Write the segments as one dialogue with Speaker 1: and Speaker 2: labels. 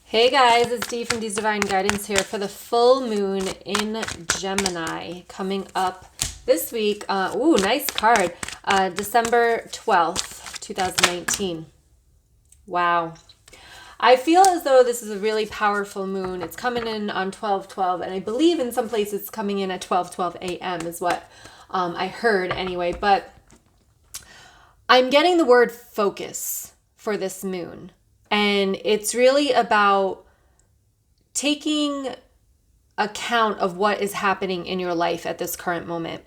Speaker 1: Hey guys, it's Dee from Dee's Divine Guidance here for the full moon in Gemini coming up this week. Ooh, nice card. December 12th, 2019. Wow. I feel as though this is a really powerful moon. It's coming in on 12/12, and I believe in some places it's coming in at 12:12 a.m. is what I heard anyway. But I'm getting the word focus for this moon. And it's really about taking account of what is happening in your life at this current moment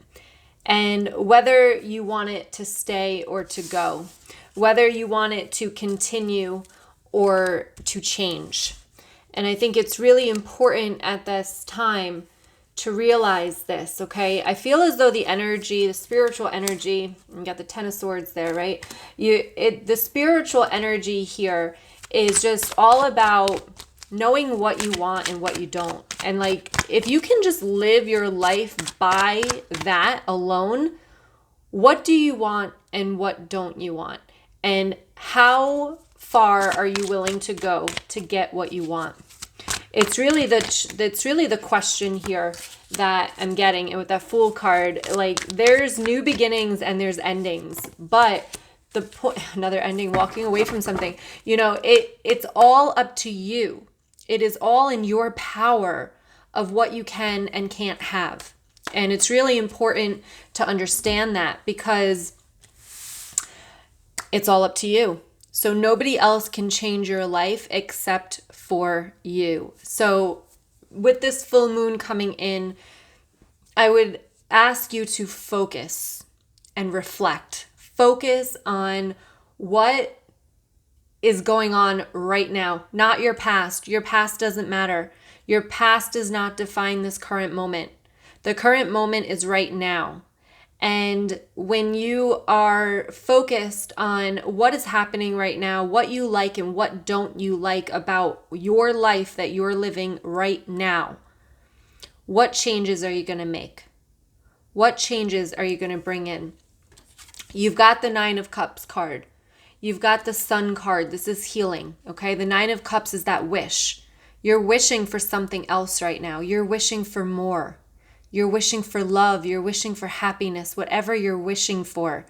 Speaker 1: and whether you want it to stay or to go, whether you want it to continue or to change. And I think it's really important at this time to realize this, okay? I feel as though the energy, the spiritual energy, you got the Ten of Swords there, right? The spiritual energy here is just all about knowing what you want and what you don't. And like, if you can just live your life by that alone, what do you want and what don't you want? And how far are you willing to go to get what you want? It's really the question here that I'm getting. And with that Fool card, like, there's new beginnings and there's endings, but the point, another ending, walking away from something, it's all up to you. It is all in your power of what you can and can't have. And it's really important to understand that because it's all up to you. So nobody else can change your life except for you. So with this full moon coming in, I would ask you to focus and reflect. Focus on what is going on right now, not your past. Your past doesn't matter. Your past does not define this current moment. The current moment is right now. And when you are focused on what is happening right now, what you like and what don't you like about your life that you're living right now, what changes are you going to make? What changes are you going to bring in? You've got the Nine of Cups card. You've got the Sun card. This is healing, okay? The Nine of Cups is that wish. You're wishing for something else right now. You're wishing for more. You're wishing for love. You're wishing for happiness, whatever you're wishing for,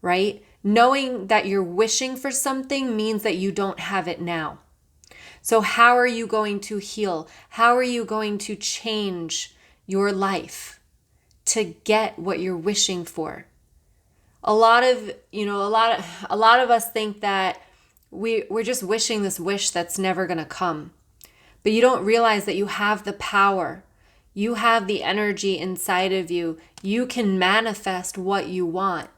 Speaker 1: right? Knowing that you're wishing for something means that you don't have it now. So how are you going to heal? How are you going to change your life to get what you're wishing for? A lot of us think that we're just wishing this wish that's never going to come. But you don't realize that you have the power. You have the energy inside of you. You can manifest what you want.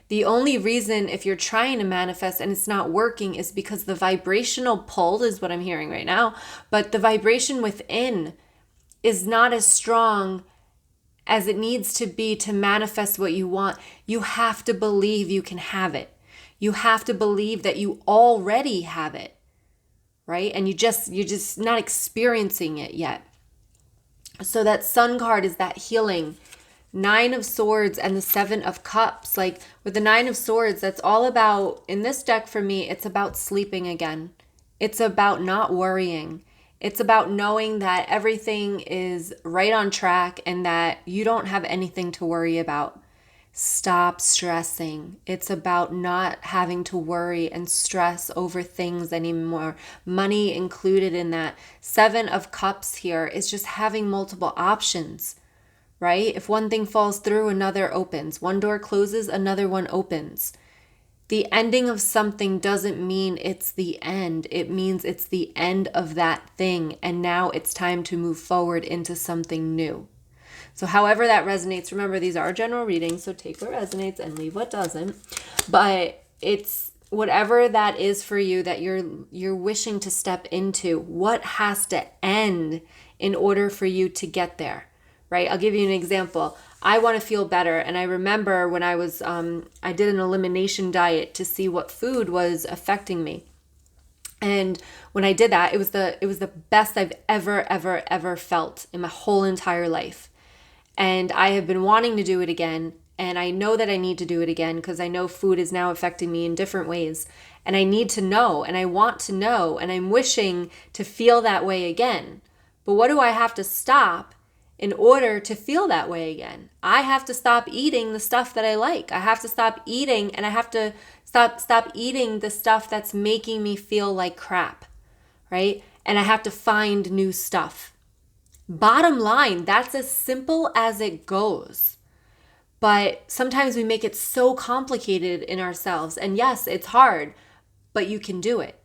Speaker 1: The only reason if you're trying to manifest and it's not working is because the vibrational pull is what I'm hearing right now, but the vibration within is not as strong as it needs to be to manifest what you want. You have to believe you can have it. You have to believe that you already have it, right? And you're just not experiencing it yet. So that Sun card is that healing. Nine of Swords and the Seven of Cups. Like with the Nine of Swords, that's all about, in this deck for me, it's about sleeping again. It's about not worrying. It's about knowing that everything is right on track and that you don't have anything to worry about. Stop stressing. It's about not having to worry and stress over things anymore. Money included in that. Seven of Cups here is just having multiple options, right? If one thing falls through, another opens. One door closes, another one opens. The ending of something doesn't mean it's the end. It means it's the end of that thing. And now it's time to move forward into something new. So however that resonates, remember these are general readings, so take what resonates and leave what doesn't. But it's whatever that is for you that you're wishing to step into. What has to end in order for you to get there, right? I'll give you an example. I want to feel better. And I remember when I was, I did an elimination diet to see what food was affecting me. And when I did that, it was the best I've ever felt in my whole entire life. And I have been wanting to do it again. and I know that I need to do it again because I know food is now affecting me in different ways. And I need to know, and I want to know, and I'm wishing to feel that way again. But what do I have to stop in order to feel that way again? I have to stop eating the stuff that I like. I have to stop eating, and I have to stop eating the stuff that's making me feel like crap, right? And I have to find new stuff. Bottom line, that's as simple as it goes. But sometimes we make it so complicated in ourselves. And yes, it's hard, but you can do it.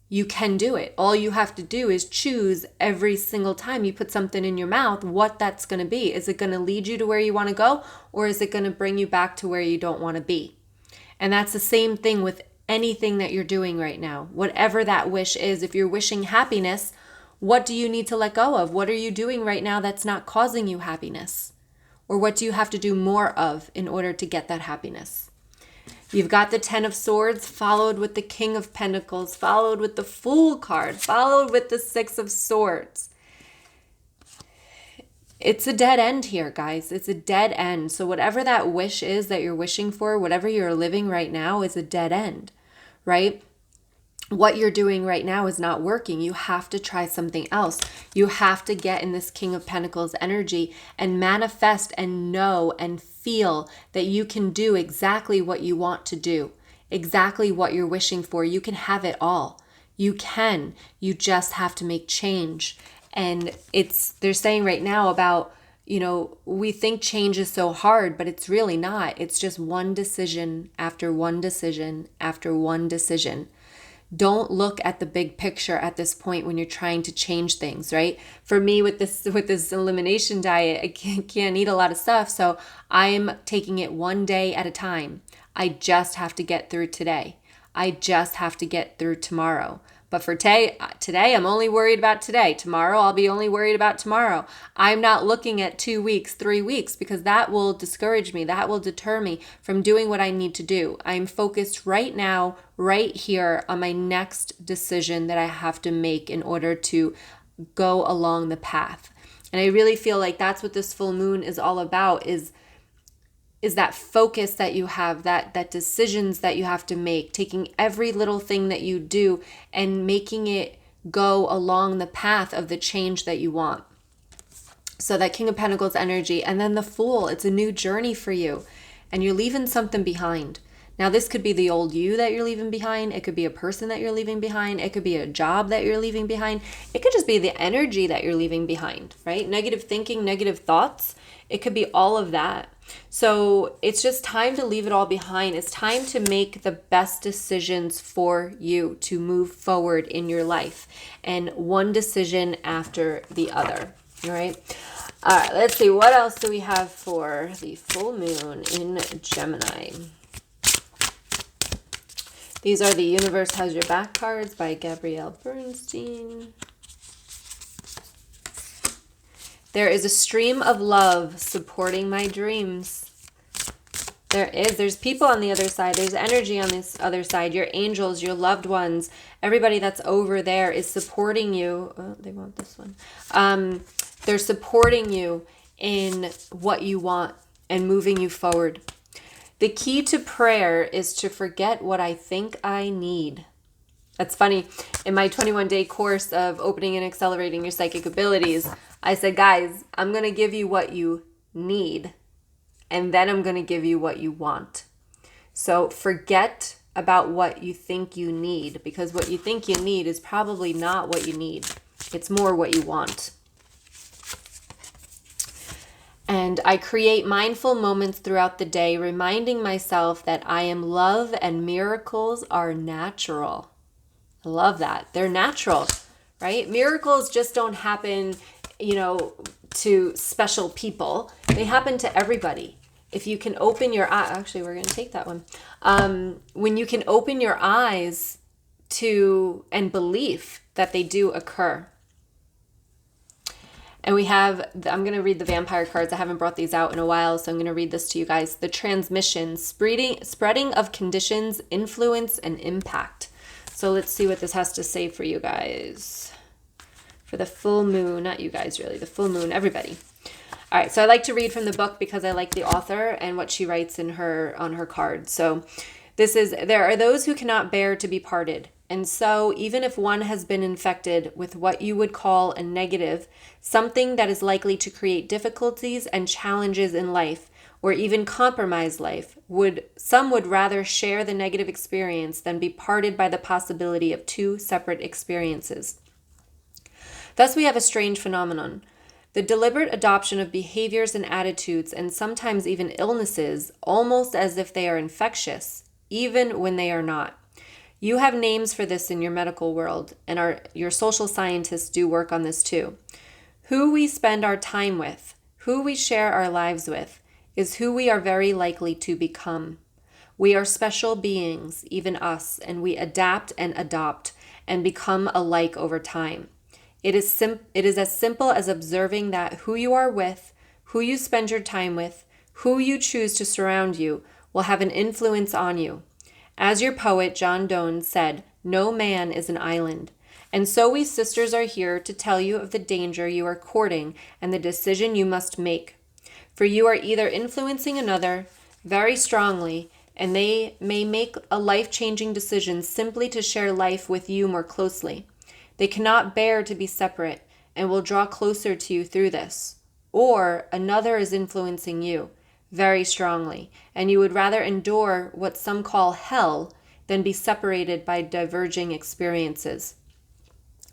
Speaker 1: You can do it. All you have to do is choose every single time you put something in your mouth what that's going to be. Is it going to lead you to where you want to go, or is it going to bring you back to where you don't want to be? And that's the same thing with anything that you're doing right now. Whatever that wish is, if you're wishing happiness, what do you need to let go of? What are you doing right now that's not causing you happiness? Or what do you have to do more of in order to get that happiness? You've got the 10 of Swords followed with the King of Pentacles, followed with the Fool card, followed with the 6 of Swords. It's a dead end here, guys. It's a dead end. So whatever that wish is that you're wishing for, whatever you're living right now is a dead end, right? What you're doing right now is not working. You have to try something else. You have to get in this King of Pentacles energy and manifest and know and feel that you can do exactly what you want to do, exactly what you're wishing for. You can have it all. You can. You just have to make change. And they're saying right now about, we think change is so hard, but it's really not. It's just one decision after one decision after one decision. Don't look at the big picture at this point when you're trying to change things, right? For me, with this elimination diet, I can't eat a lot of stuff, so I'm taking it one day at a time. I just have to get through today. I just have to get through tomorrow. But for today, I'm only worried about today. Tomorrow, I'll be only worried about tomorrow. I'm not looking at 2 weeks, 3 weeks, because that will discourage me. That will deter me from doing what I need to do. I'm focused right now, right here on my next decision that I have to make in order to go along the path. And I really feel like that's what this full moon is all about, is that focus that you have, that decisions that you have to make, taking every little thing that you do and making it go along the path of the change that you want. So that King of Pentacles energy, and then the Fool, it's a new journey for you, and you're leaving something behind. Now, this could be the old you that you're leaving behind. It could be a person that you're leaving behind. It could be a job that you're leaving behind. It could just be the energy that you're leaving behind, right? Negative thinking, negative thoughts. It could be all of that. So it's just time to leave it all behind. It's time to make the best decisions for you to move forward in your life, and one decision after the other. All right. All right. Let's see. What else do we have for the full moon in Gemini? These are the Universe Has Your Back cards by Gabrielle Bernstein. There is a stream of love supporting my dreams. There's people on the other side. There's energy on this other side. Your angels, your loved ones, everybody that's over there is supporting you. Oh, they want this one. They're supporting you in what you want and moving you forward. The key to prayer is to forget what I think I need. That's funny. In my 21-day course of opening and accelerating your psychic abilities, I said, guys, I'm going to give you what you need, and then I'm going to give you what you want. So forget about what you think you need, because what you think you need is probably not what you need. It's more what you want. And I create mindful moments throughout the day, reminding myself that I am love and miracles are natural. I love that. They're natural, right? Miracles just don't happen, to special people. They happen to everybody. If you can open your eye, actually, we're going to take that one. When you can open your eyes to and belief that they do occur. And we have, I'm going to read the vampire cards. I haven't brought these out in a while, so I'm going to read this to you guys. The transmission, spreading of conditions, influence, and impact. So let's see what this has to say for you guys. For the full moon, not you guys really, the full moon, everybody. All right, so I like to read from the book because I like the author and what she writes in her on her card. So this is, there are those who cannot bear to be parted. And so even if one has been infected with what you would call a negative, something that is likely to create difficulties and challenges in life, or even compromise life, some would rather share the negative experience than be parted by the possibility of two separate experiences. Thus we have a strange phenomenon. The deliberate adoption of behaviors and attitudes, and sometimes even illnesses, almost as if they are infectious, even when they are not. You have names for this in your medical world, and your social scientists do work on this too. Who we spend our time with, who we share our lives with, is who we are very likely to become. We are special beings, even us, and we adapt and adopt and become alike over time. It is as simple as observing that who you are with, who you spend your time with, who you choose to surround you, will have an influence on you. As your poet, John Donne, said, "No man is an island." And so we sisters are here to tell you of the danger you are courting and the decision you must make. For you are either influencing another very strongly, and they may make a life-changing decision simply to share life with you more closely. They cannot bear to be separate and will draw closer to you through this. Or another is influencing you very strongly, and you would rather endure what some call hell than be separated by diverging experiences.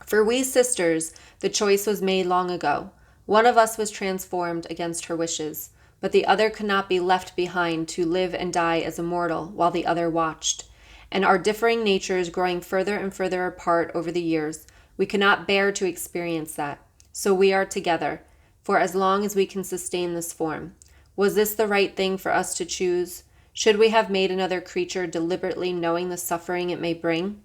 Speaker 1: For we sisters, the choice was made long ago. One of us was transformed against her wishes, but the other could not be left behind to live and die as a mortal while the other watched. And our differing natures growing further and further apart over the years, we cannot bear to experience that. So we are together, for as long as we can sustain this form. Was this the right thing for us to choose? Should we have made another creature deliberately knowing the suffering it may bring?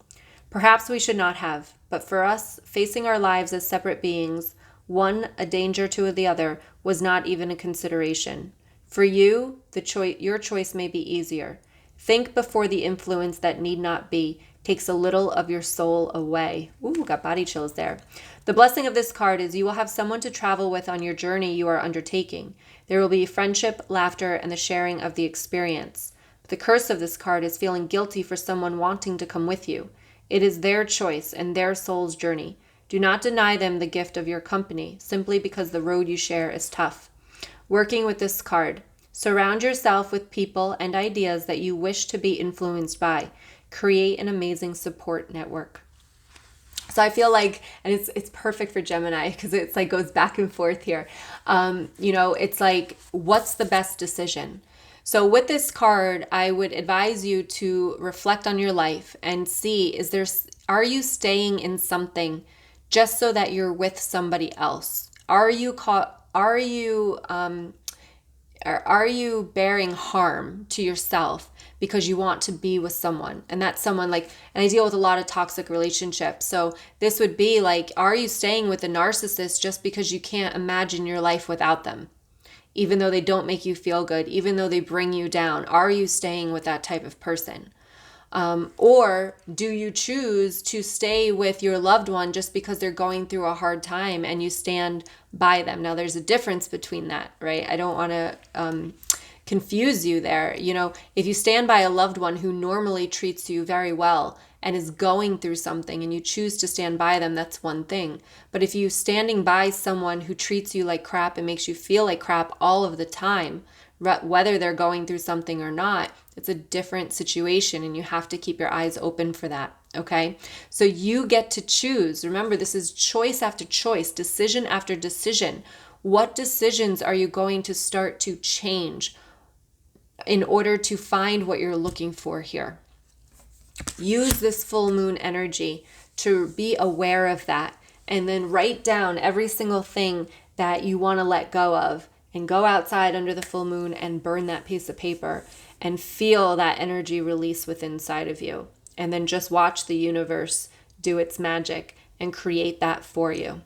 Speaker 1: Perhaps we should not have, but for us, facing our lives as separate beings, one a danger to the other, was not even a consideration. For you, your choice may be easier. Think before the influence that need not be takes a little of your soul away. Ooh, got body chills there. The blessing of this card is you will have someone to travel with on your journey you are undertaking. There will be friendship, laughter, and the sharing of the experience. But the curse of this card is feeling guilty for someone wanting to come with you. It is their choice and their soul's journey. Do not deny them the gift of your company simply because the road you share is tough. Working with this card, surround yourself with people and ideas that you wish to be influenced by. Create an amazing support network. So I feel like, and it's perfect for Gemini because it's like goes back and forth here. It's like, what's the best decision? So with this card, I would advise you to reflect on your life and see, are you staying in something just so that you're with somebody else? Are you bearing harm to yourself because you want to be with someone? And that's someone and I deal with a lot of toxic relationships. So this would be like, are you staying with a narcissist just because you can't imagine your life without them? Even though they don't make you feel good, even though they bring you down, are you staying with that type of person? Or do you choose to stay with your loved one just because they're going through a hard time and you stand by them? Now, there's a difference between that, right? I don't want to confuse you there. If you stand by a loved one who normally treats you very well and is going through something and you choose to stand by them, that's one thing. But if you're standing by someone who treats you like crap and makes you feel like crap all of the time, whether they're going through something or not, it's a different situation and you have to keep your eyes open for that, okay? So you get to choose. Remember, this is choice after choice, decision after decision. What decisions are you going to start to change in order to find what you're looking for here? Use this full moon energy to be aware of that and then write down every single thing that you want to let go of and go outside under the full moon and burn that piece of paper and feel that energy release within inside of you. And then just watch the universe do its magic and create that for you.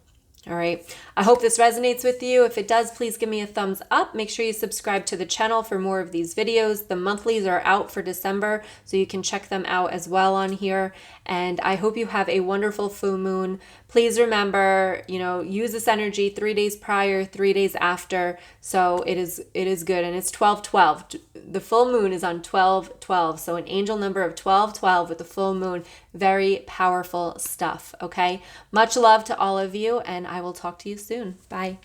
Speaker 1: All right. I hope this resonates with you. If it does, please give me a thumbs up. Make sure you subscribe to the channel for more of these videos. The monthlies are out for December, so you can check them out as well on here. And I hope you have a wonderful full moon. Please remember, use this energy 3 days prior, 3 days after. So it is good. And it's 12/12. The full moon is on 12/12. So an angel number of 12/12 with the full moon. Very powerful stuff. Okay. Much love to all of you, and I will talk to you soon. Bye.